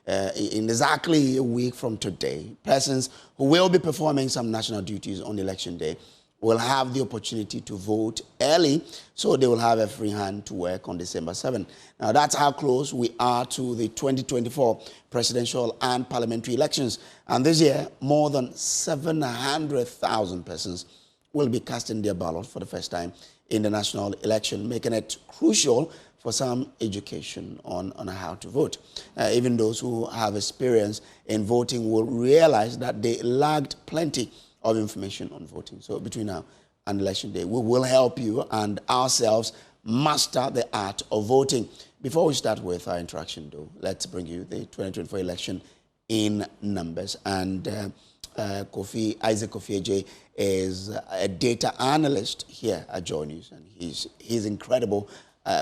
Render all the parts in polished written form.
in exactly a week from today, persons who will be performing some national duties on election day will have the opportunity to vote early, so they will have a free hand to work on December 7th. Now, that's how close we are to the 2024 presidential and parliamentary elections. And this year, more than 700,000 persons will be casting their ballot for the first time in the national election, making it crucial for some education on how to vote. Even those who have experience in voting will realize that they lacked plenty of information on voting. So between now and election day, we will help you and ourselves master the art of voting. Before we start with our interaction, though, let's bring you the 2024 election in numbers. And Isaac Kofi is a data analyst here at Joy News, and he's incredible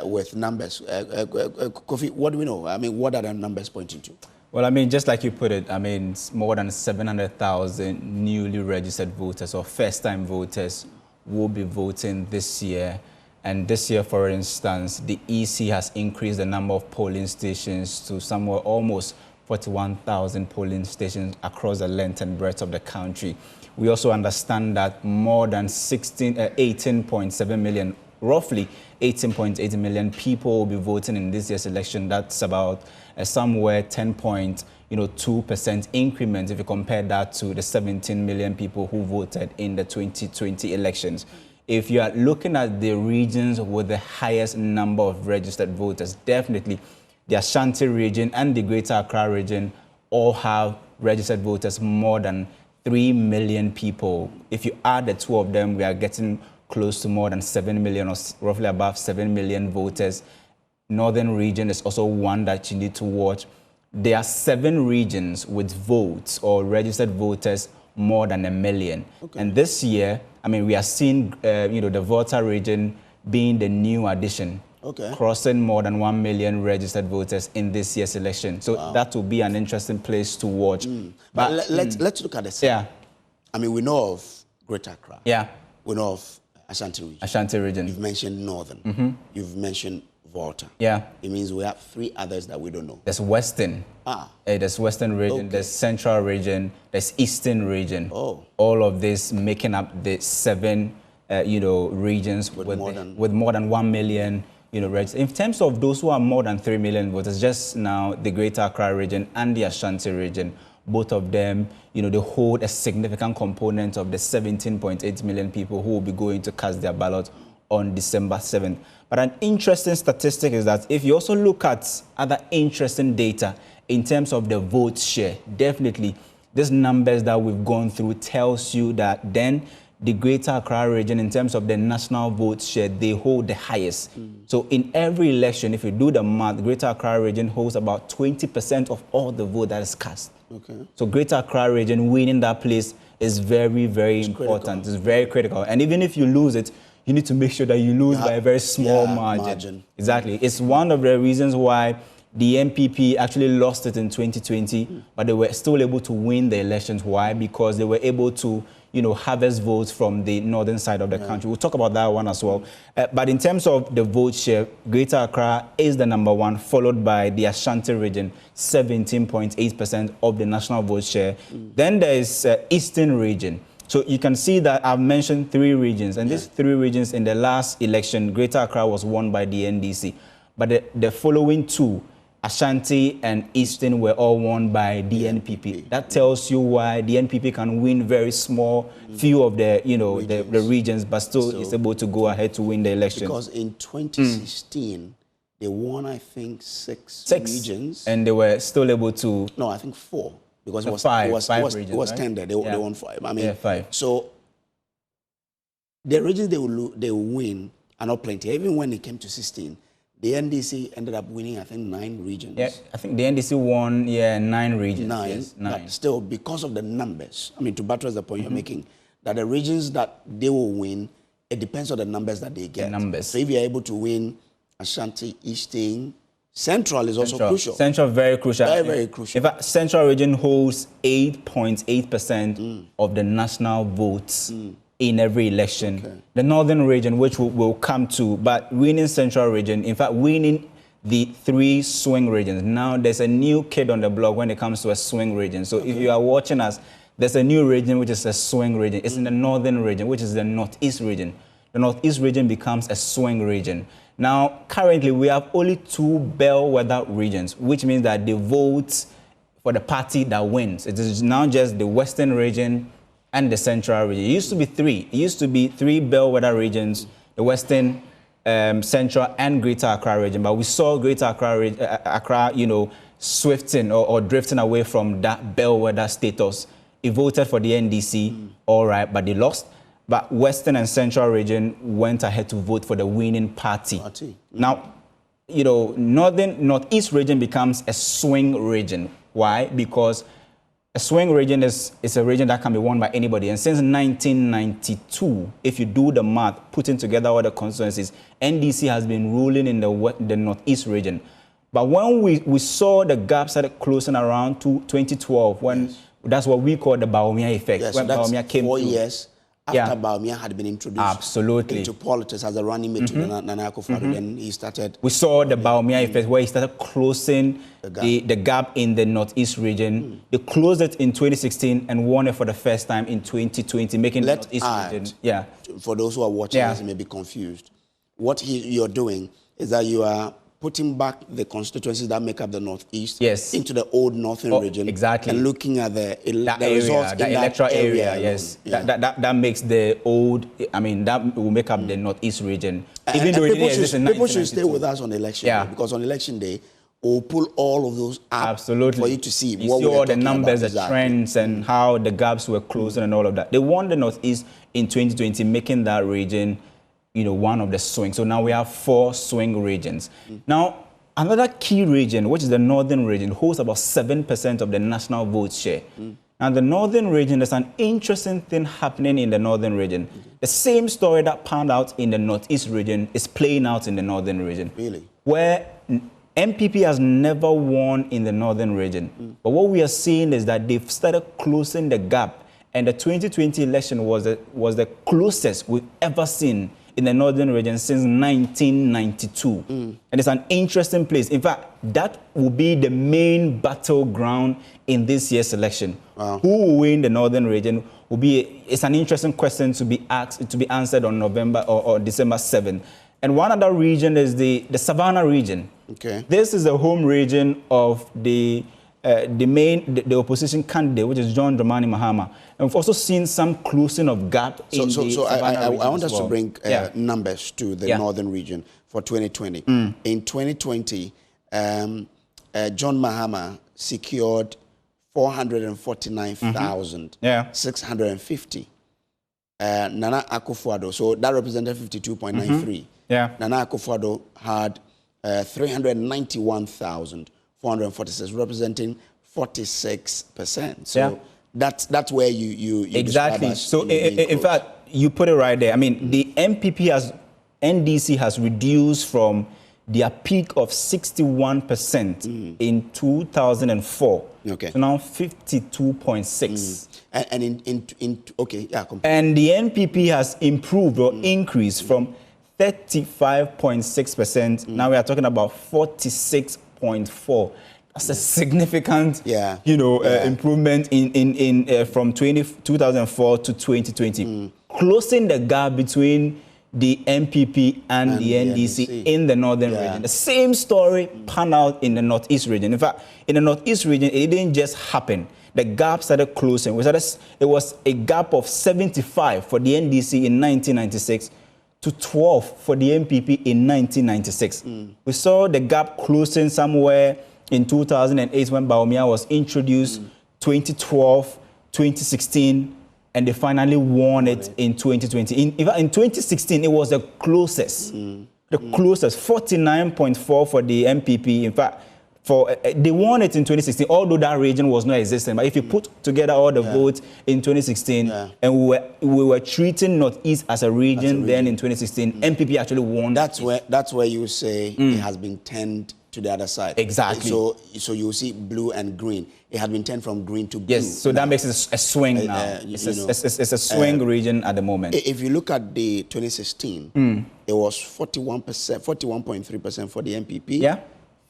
with numbers. Kofi, what do we know? I mean, what are the numbers pointing to? Well, I mean, just like you put it, I mean, more than 700,000 newly registered voters or first-time voters will be voting this year. And this year, for instance, the EC has increased the number of polling stations to somewhere almost 41,000 polling stations across the length and breadth of the country. We also understand that more than 18.7 million, roughly 18.8 million people will be voting in this year's election. That's about somewhere 10.2% increment if you compare that to the 17 million people who voted in the 2020 elections. If you are looking at the regions with the highest number of registered voters, definitely the Ashanti region and the Greater Accra region all have registered voters more than 3 million people. If you add the two of them, we are getting close to more than 7 million, or roughly above 7 million voters. Northern region is also one that you need to watch. There are 7 regions with votes or registered voters more than 1 million. Okay. And this year, I mean, we are seeing, the Volta region being the new addition, crossing more than 1 million registered voters in this year's election. So that will be an interesting place to watch. But let's look at the same. Yeah. I mean, we know of Greater Accra. Yeah. We know of Ashanti region. Ashanti region. You've mentioned Northern. You've mentioned Volta. Yeah. It means we have 3 others that we don't know. There's Western. There's Western region, there's Central region, there's Eastern region. All of this making up the 7, regions with more than 1 million, registered. In terms of those who are more than 3 million voters, just now the Greater Accra region and the Ashanti region, both of them, they hold a significant component of the 17.8 million people who will be going to cast their ballot on December 7th. But an interesting statistic is that if you also look at other interesting data in terms of the vote share, definitely these numbers that we've gone through tells you that then the Greater Accra region, in terms of the national vote share, they hold the highest. So in every election, if you do the math, the Greater Accra region holds about 20% of all the vote that is cast. So Greater Accra region winning that place is very, very important. It's very critical. And even if you lose it, you need to make sure that you lose by a very small margin. Exactly. It's one of the reasons why the MPP actually lost it in 2020, but they were still able to win the elections. Why? Because they were able to, harvest votes from the northern side of the country. We'll talk about that one as well. But in terms of the vote share, Greater Accra is the number 1, followed by the Ashanti region, 17.8% of the national vote share. Then there is Eastern region. So you can see that I've mentioned 3 regions, and these 3 regions in the last election, Greater Accra was won by the NDC. But the following 2, Ashanti and Eastern, were all won by the NPP. That tells you why the NPP can win very small, few of the, the regions, but still is able to go ahead to win the election. Because in 2016, they won, I think, 6 regions. And they were still able to... No, I think 4. Because it was 5 regions, it was 10 there. They won 5. I mean, 5. So the regions they will win are not plenty. Even when it came to 16, the NDC ended up winning, I think, 9 regions. Yeah, I think the NDC won, 9 regions. 9. Yes, 9. But still, because of the numbers, I mean, to buttress the point you're making, that the regions that they will win, it depends on the numbers that they get. So if you're able to win Ashanti, Eastern, Central is also crucial. Central, very crucial. Very, very crucial. In fact, Central region holds 8.8% of the national votes in every election. The Northern region, which we'll come to, but winning Central region, in fact, winning the 3 swing regions. Now there's a new kid on the block when it comes to a swing region. So if you are watching us, there's a new region which is a swing region. It's in the northern region, which is the northeast region. The northeast region becomes a swing region. Now, currently, we have only 2 bellwether regions, which means that they vote for the party that wins. It is now just the western region and the central region. It used to be 3. It used to be 3 bellwether regions, the western, central, and Greater Accra region. But we saw Greater Accra, swifting or drifting away from that bellwether status. It voted for the NDC, all right, but they lost. But Western and Central region went ahead to vote for the winning party. Now, Northeast region becomes a swing region. Why? Because a swing region is a region that can be won by anybody. And since 1992, if you do the math, putting together all the constituencies, NDC has been ruling in the Northeast region. But when we saw the gap started closing around to 2012, when that's what we call the Baumia effect. Yes, when so that's Baumia came 4 years after Baumia had been introduced into politics as a running mate to Nana Akufo-Addo, then he started. We saw the Baumia effect where he started closing the gap in the Northeast region. They closed it in 2016 and won it for the first time in 2020, making the Northeast region. For those who are watching this may be confused, what you're doing is that you are putting back the constituencies that make up the Northeast into the old Northern region. And looking at the results in the electoral area. Yes. That makes the old, that will make up the Northeast region. Even though people should stay with us on election day, because on election day, we'll pull all of those up for you to see what all the numbers, the trends, and how the gaps were closing and all of that. They won the Northeast in 2020, making that region one of the swings. So now we have 4 swing regions. Now, another key region, which is the northern region, holds about 7% of the national vote share. Now, the northern region, there's an interesting thing happening in the northern region. The same story that panned out in the northeast region is playing out in the northern region. Really? Where MPP has never won in the northern region. But what we are seeing is that they've started closing the gap. And the 2020 election was the closest we've ever seen in the northern region since 1992. And it's an interesting place. In fact, that will be the main battleground in this year's election. Who will win the northern region it's an interesting question to be answered on November or December 7th. And one other region is the Savannah region. This is the home region of the opposition candidate, which is John Dramani Mahama. And we've also seen some closing of gap in the Savannah region. I want us to bring numbers to the northern region for 2020. In 2020, John Mahama secured 449,650. Nana Akufo-Addo, so that represented 52.93. Nana Akufo-Addo had 391,446, representing 46%. So that's where you exactly. So in fact, you put it right there. The NDC has reduced from their peak of 61% in 2004 to now 52.6. And the NPP has improved or increased from 35.6%. Now we are talking about 46.4%. That's a significant, improvement in from 2004 to 2020, closing the gap between the MPP and the NDC in the northern region. The same story panned out in the northeast region. In fact, in the northeast region, it didn't just happen. The gap started closing. It was a gap of 75 for the NDC in 1996 to 12 for the MPP in 1996. We saw the gap closing somewhere in 2008 when Baumia was introduced, 2012, 2016, and they finally won it in 2020. In 2016, it was the closest. The closest, 49.4 for the MPP. In fact, they won it in 2016, although that region was not existing. But if you put together all the votes in 2016, and we were treating Northeast as a region then in 2016, MPP actually won. That's where you say it has been turned to the other side. Exactly. So you see blue and green. It had been turned from green to blue. Yes, so that makes it a swing now. It's a swing region at the moment. If you look at the 2016, it was 41.3% for the MPP. Yeah.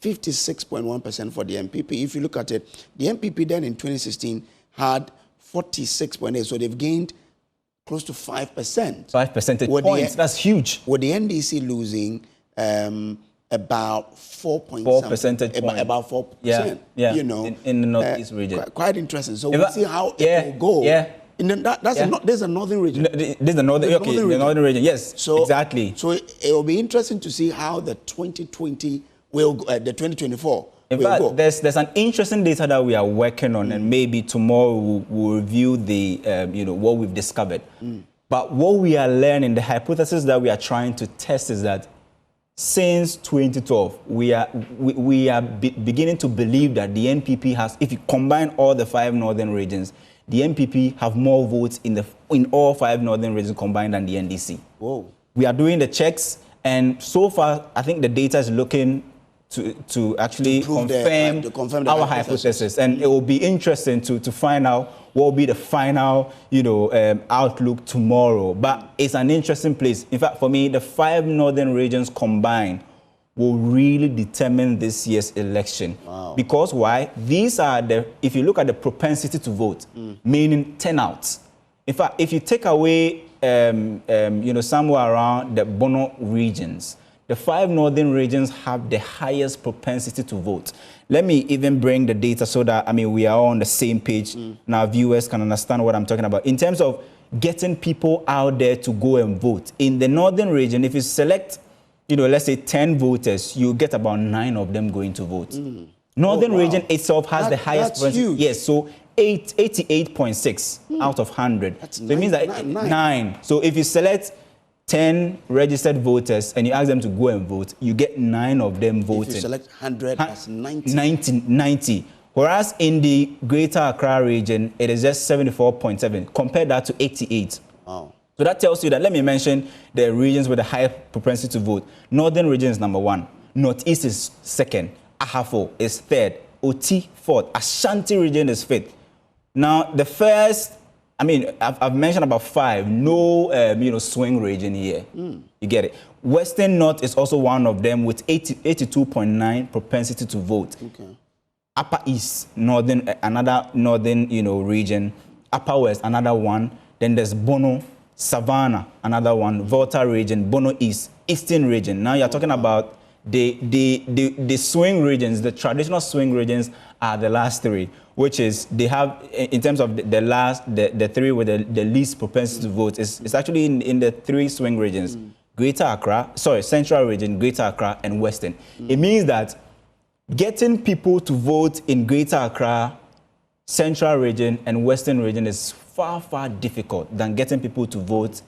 56.1% for the MPP. If you look at it, the MPP then in 2016 had 46.8%. So they've gained close to 5%. 5 percentage points. That's huge. With the NDC losing about 4 percentage points. About 4%. Yeah. You know, in the northeast region. Quite interesting. So we'll see how it will go. Yeah. There's a northern region. There's a northern, the northern region. Yes, exactly. So it will be interesting to see how the 2020 will go, the 2024 in will fact, go. There's an interesting data that we are working on, and maybe tomorrow we'll review the what we've discovered. But what we are learning, the hypothesis that we are trying to test is that since 2012, we are beginning to believe that the NPP has, if you combine all the 5 northern regions, the NPP have more votes in all 5 northern regions combined than the NDC. Whoa. We are doing the checks, and so far, I think the data is looking to actually confirm our hypothesis. And it will be interesting to find out what will be the final, outlook tomorrow. But it's an interesting place. In fact, for me, the 5 northern regions combined will really determine this year's election. Wow. Because why? These are if you look at the propensity to vote, meaning turnout. In fact, if you take away, somewhere around the Bono regions, the 5 northern regions have the highest propensity to vote. Let me even bring the data so that, we are on the same page and our viewers can understand what I'm talking about. In terms of getting people out there to go and vote, in the northern region, if you select, let's say 10 voters, you get about 9 of them going to vote. Northern region itself has the highest propensity. Yes, so 88.6 out of 100. So it means that 9. So if you select 10 registered voters and you ask them to go and vote, you get 9 of them voting. If you select 100, that's 90. 90. Whereas in the Greater Accra region, it is just 74.7. Compare that to 88. Wow. So that tells you that, let me mention the regions with the high propensity to vote. Northern region is number 1. Northeast is 2nd. Ahafo is 3rd. Oti 4th. Ashanti region is 5th. Now, the first, I've mentioned about 5. No, swing region here. You get it. Western North is also one of them with 82.9 propensity to vote. Okay. Upper East, another northern, region. Upper West, another one. Then there's Bono, Savannah, another one. Volta region, Bono East, Eastern region. Now you're talking about the swing regions. The traditional swing regions are the last 3, which is they have, in terms of the 3 with the least propensity to vote, it's actually in the 3 swing regions. Central region, Greater Accra, and Western. It means that getting people to vote in Greater Accra, Central region, and Western region is far, far difficult than getting people to vote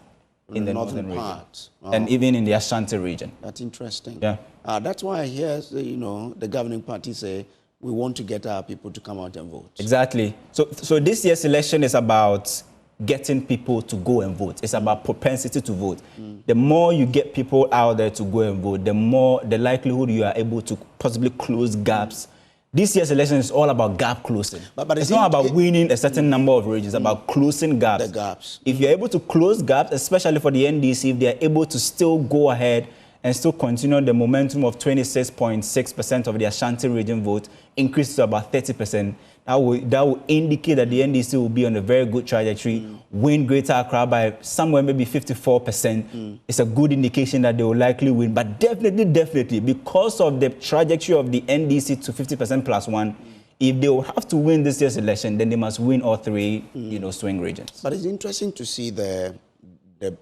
in the northern region. Wow. And even in the Ashanti region. That's interesting. Yeah. That's why I hear, the governing party say, we want to get our people to come out and vote. Exactly. So this year's election is about getting people to go and vote. It's about propensity to vote. The more you get people out there to go and vote, the likelihood you are able to possibly close gaps. This year's election is all about gap closing. But it's not about winning a certain number of regions. It's about closing gaps. The gaps. If you're able to close gaps, especially for the NDC, if they're able to still go ahead and still continue the momentum of 26.6% of the Ashanti region vote, increase to about 30%, that will indicate that the NDC will be on a very good trajectory, win Greater Accra by somewhere maybe 54%. It's a good indication that they will likely win. But definitely, because of the trajectory of the NDC to 50% plus 1, if they will have to win this year's election, then they must win all 3, swing regions. But it's interesting to see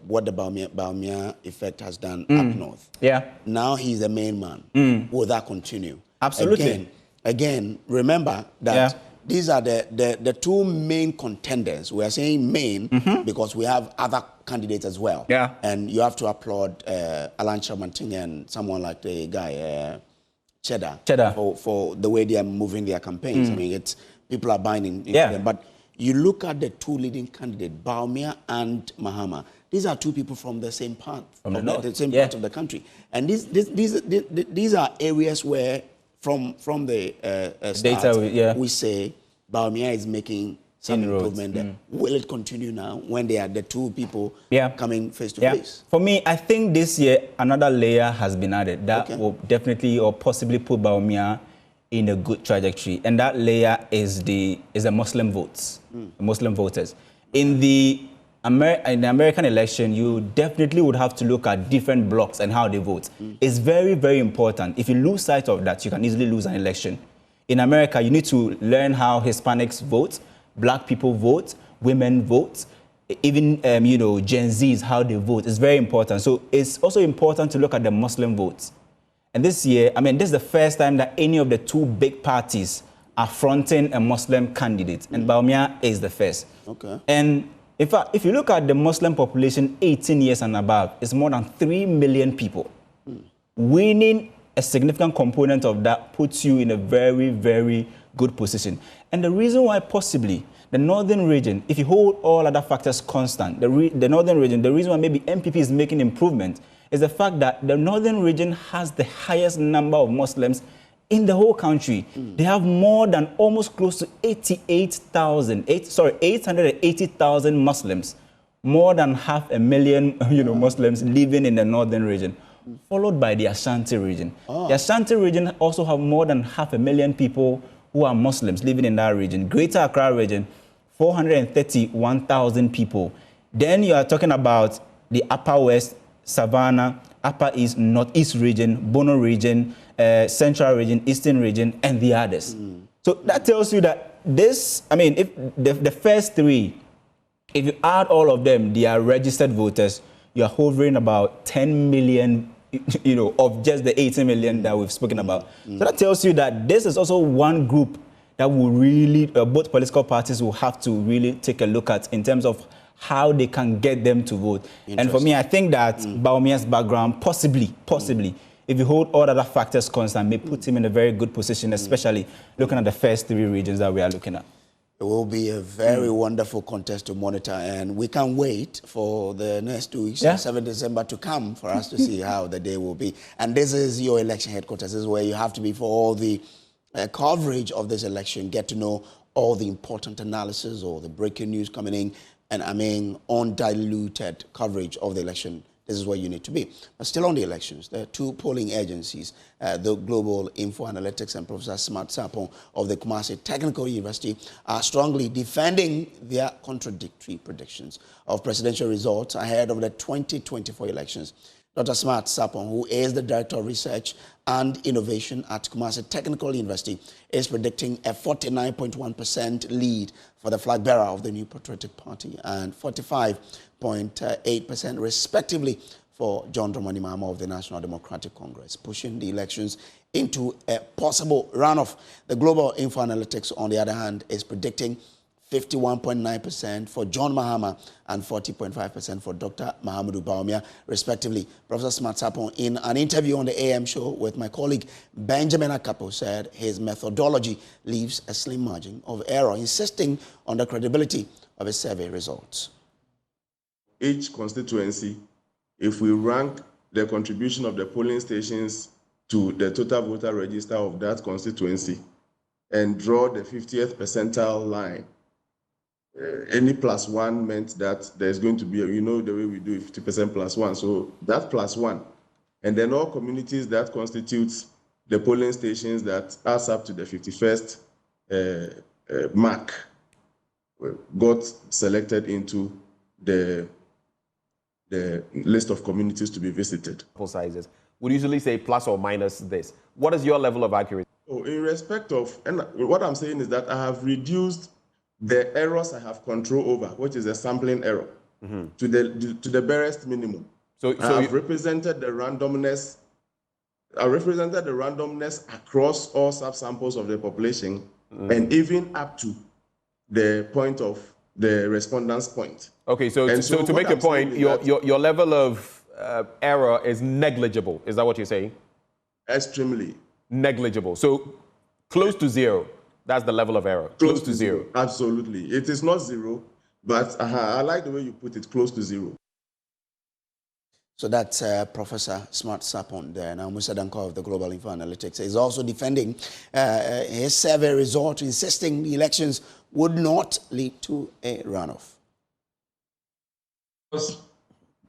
what the Baumia effect has done up north. Yeah. Now he's the main man. Will that continue? Absolutely. Again, remember that these are the 2 main contenders. We are saying main because we have other candidates as well. Yeah. And you have to applaud Alan Chamanting and someone like the guy, Cheddar. For the way they are moving their campaigns. People are buying into them. But you look at the 2 leading candidates, Baumia and Mahama. These are 2 people from the same part, the same part of the country. And these are areas where from the start, data, we say Baumia is making some improvement there. Will it continue now when they are the two people coming face to face? For me, I think this year another layer has been added that will definitely or possibly put Baumia in a good trajectory, and that layer is the Muslim votes, the Muslim voters. In the American election, you definitely would have to look at different blocks and how they vote. It's very, very important. If you lose sight of that, you can easily lose an election. In America, you need to learn how Hispanics vote, Black people vote, women vote, even Gen Zs, how they vote. It's very important. So it's also important to look at the Muslim votes. And this year, this is the first time that any of the two big parties are fronting a Muslim candidate, and Baumia is the first. Okay. And in fact, if you look at the Muslim population 18 years and above, it's more than 3 million people. Winning a significant component of that puts you in a very, very good position. And the reason why possibly the northern region, if you hold all other factors constant, the northern region, the reason why maybe MPP is making improvement is the fact that the northern region has the highest number of Muslims in the whole country. They have more than almost close to 880,000 Muslims, more than 500,000 Muslims living in the northern region, followed by the Ashanti region. The Ashanti region also have more than 500,000 people who are Muslims living in that region. Greater Accra region, 431,000 people. Then you are talking about the Upper West, Savannah, Upper East, Northeast region, Bono region, Central region, Eastern region, and the others. So that tells you that this, if the first three, if you add all of them, they are registered voters, you are hovering about 10 million, of just the 80 million that we've spoken about. So that tells you that this is also one group that will really, both political parties will have to really take a look at in terms of how they can get them to vote. And for me, I think that Baumia's background, possibly, if you hold all other factors constant, may put him in a very good position, especially looking at the first three regions that we are looking at. It will be a very wonderful contest to monitor, and we can't wait for the next 2 weeks, 7 December, to come for us to see how the day will be. And this is your election headquarters. This is where you have to be for all the coverage of this election, get to know all the important analysis or the breaking news coming in, and undiluted coverage of the election. This is where you need to be. But still on the elections, there are two polling agencies, the Global Info Analytics and Professor Smart Sapon of the Kumasi Technical University, are strongly defending their contradictory predictions of presidential results ahead of the 2024 elections. Dr. Smart Sapon, who is the Director of Research and Innovation at Kumasi Technical University, is predicting a 49.1% lead for the flag bearer of the New Patriotic Party and 45.8% respectively for John Dramani Mahama of the National Democratic Congress, pushing the elections into a possible runoff. The Global Info Analytics, on the other hand, is predicting 51.9% for John Mahama and 40.5% for Dr. Mahamudu Baumia, respectively. Professor Smart Sapon, in an interview on the AM show with my colleague Benjamin Akapo, said his methodology leaves a slim margin of error, insisting on the credibility of his survey results. Each constituency, if we rank the contribution of the polling stations to the total voter register of that constituency and draw the 50th percentile line, any +1 meant that there's going to be, the way we do 50% +1. So that +1. And then all communities that constitutes the polling stations that adds up to the 51st mark got selected into the list of communities to be visited. Sizes. We usually say plus or minus this. What is your level of accuracy? Oh, in respect of, and what I'm saying is that I have reduced the errors I have control over, which is a sampling error, to the barest minimum. So I've represented the randomness. I represented the randomness across all subsamples of the population, and even up to the point of the respondent's point. Okay, so to make a point, your level of error is negligible. Is that what you're saying? Extremely. Negligible. So close to zero. That's the level of error. Close to zero. Absolutely. It is not zero, but I like the way you put it, close to zero. So that's Professor Smart Sapon there. Now, Musa Danko of the Global Info Analytics is also defending his survey result, insisting the elections would not lead to a runoff.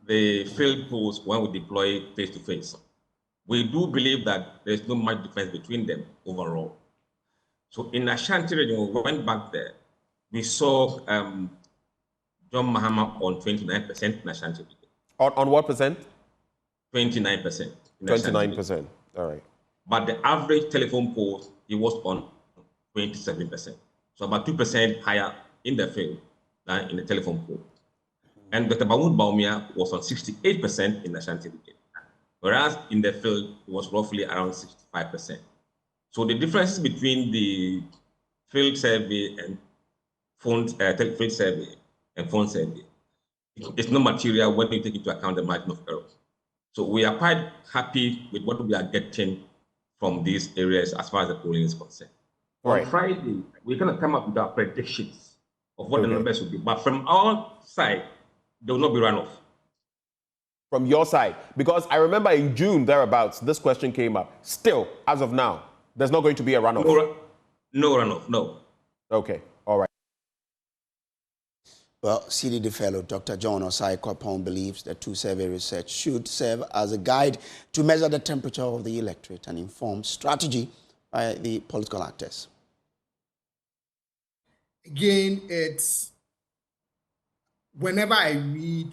The field polls, when we deploy face-to-face, we do believe that there's not much difference between them overall. So in Ashanti region, we went back there, we saw John Mahama on 29% in Ashanti region. On what percent? 29%. 29%. All right. But the average telephone poll, he was on 27%. So about 2% higher in the field than in the telephone poll. And Dr. Mahmoud Bawumia was on 68% in Ashanti region, whereas in the field, it was roughly around 65%. So the differences between the field survey and phone field survey and phone survey, it's not material when you take into account the margin of error. So we are quite happy with what we are getting from these areas as far as the polling is concerned. Right. On Friday, we're going to come up with our predictions of what the numbers will be. But from our side, there will not be runoff. From your side? Because I remember in June, thereabouts, this question came up. Still, as of now, there's not going to be a runoff? No runoff, no. Okay, all right. Well, CDD fellow Dr. John Osai Kwapong believes that two-survey research should serve as a guide to measure the temperature of the electorate and inform strategy by the political actors. Again, it's whenever I read,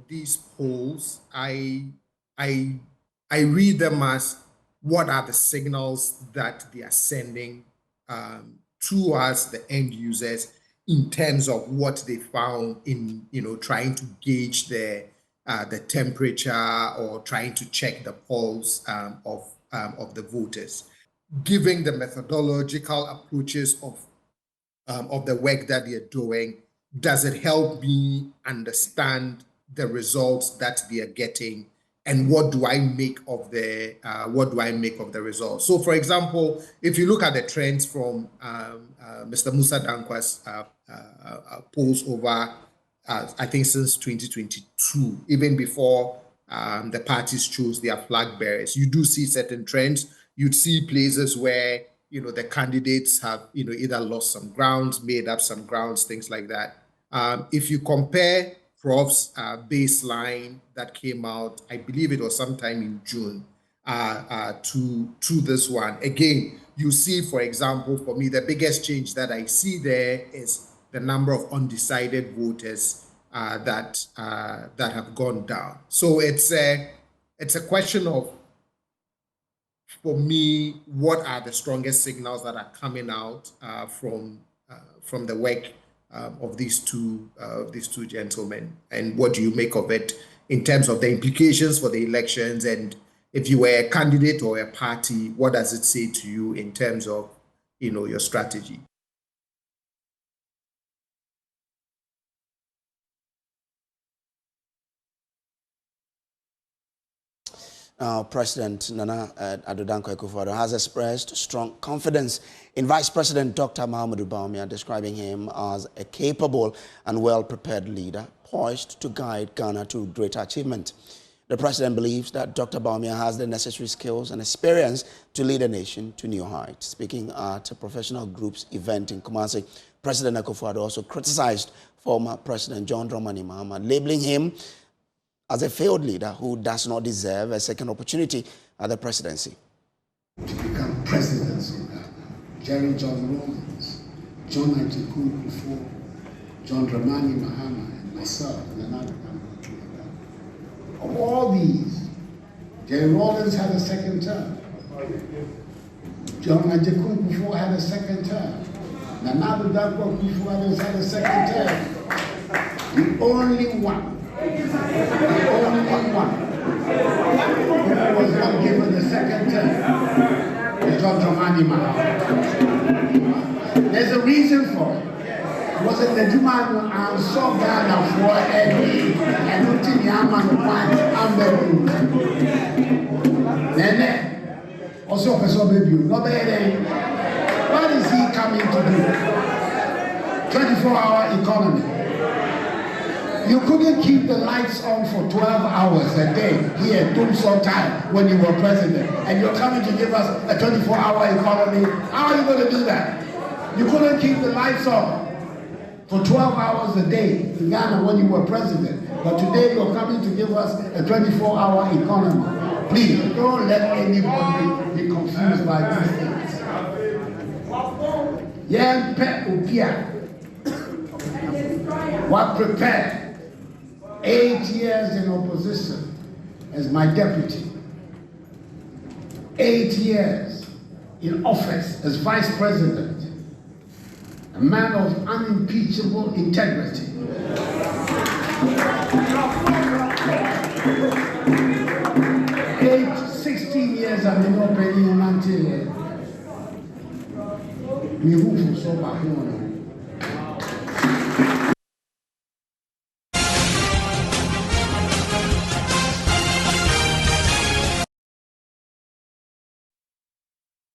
these polls, I read them as what are the signals that they are sending to us, the end users, in terms of what they found in, trying to gauge the temperature or trying to check the pulse of the voters. Given the methodological approaches of the work that they're doing, does it help me understand the results that they are getting, and what do I make of the results? So, for example, if you look at the trends from Mr. Musa Dankwa's polls over, I think since 2022, even before the parties chose their flag bearers, you do see certain trends. You'd see places where the candidates have either lost some grounds, made up some grounds, things like that. If you compare Prof's baseline that came out, I believe it was sometime in June, to this one, again, you see, for example, for me, the biggest change that I see there is the number of undecided voters that have gone down. So it's a question of, for me, what are the strongest signals that are coming out from the work of these two gentlemen, and what do you make of it in terms of the implications for the elections? And if you were a candidate or a party, what does it say to you in terms of your strategy? President Nana Addo Dankwa Akufo-Addo has expressed strong confidence in Vice President Dr. Mahmoud Bawumia, describing him as a capable and well-prepared leader, poised to guide Ghana to greater achievement. The president believes that Dr. Bawumia has the necessary skills and experience to lead a nation to new heights. Speaking at a professional group's event in Kumasi, President Akufo-Addo also criticized former President John Dramani Mahama, labeling him as a failed leader who does not deserve a second opportunity at the presidency. To become president of Ghana, Jerry John Rawlings, John Ajikun before, John Dramani Mahama, and myself, Nana. Of all these, Jerry Rawlings had a second term. John Ajikun before had a second term. Nana Dankwa before had a second term. The only one who was not given the second term is John Dramani Mahama. There's a reason for it. Was it the Jumano and so Ghana for any and Uti Yaman and the Then also Professor Baby, no better. What is he coming to do? 24-hour economy. You couldn't keep the lights on for 12 hours a day here, Doomsday time, when you were president. And you're coming to give us a 24-hour economy. How are you going to do that? You couldn't keep the lights on for 12 hours a day in Ghana when you were president. But today you're coming to give us a 24-hour economy. Please, don't let anybody be confused by these things. Young Pet Upia, what prepared 8 years in opposition as my deputy, 8 years in office as vice president, a man of unimpeachable integrity. 16 years I've been operating until me who so back home.